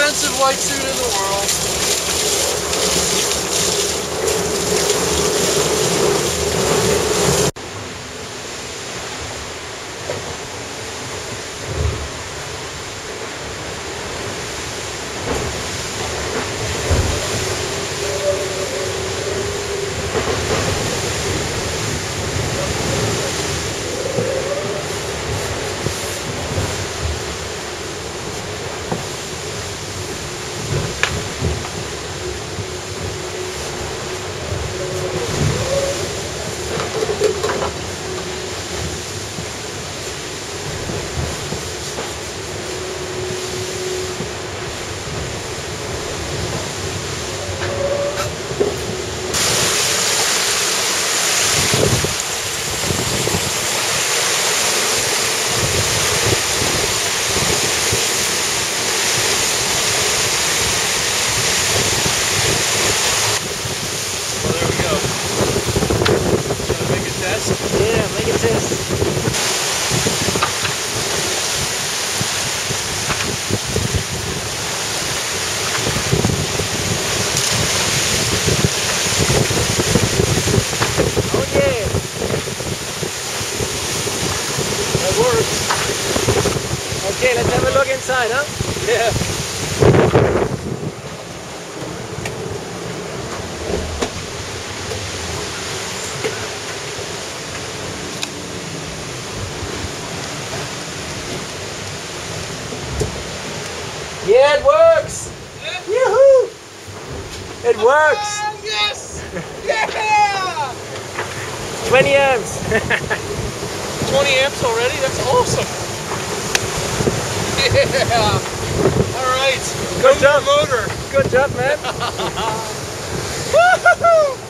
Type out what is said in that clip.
expensive white suit in the world. Yeah, make a test. Oh yeah. That works. Okay, let's have a look inside, huh? Yeah. Yeah, it works! Yeah. Yoo-hoo! It works! Oh, yes! Yeah! 20 amps! 20 amps already? That's awesome! Yeah! Alright! Good job! Motor! Good job, man! Woohoo!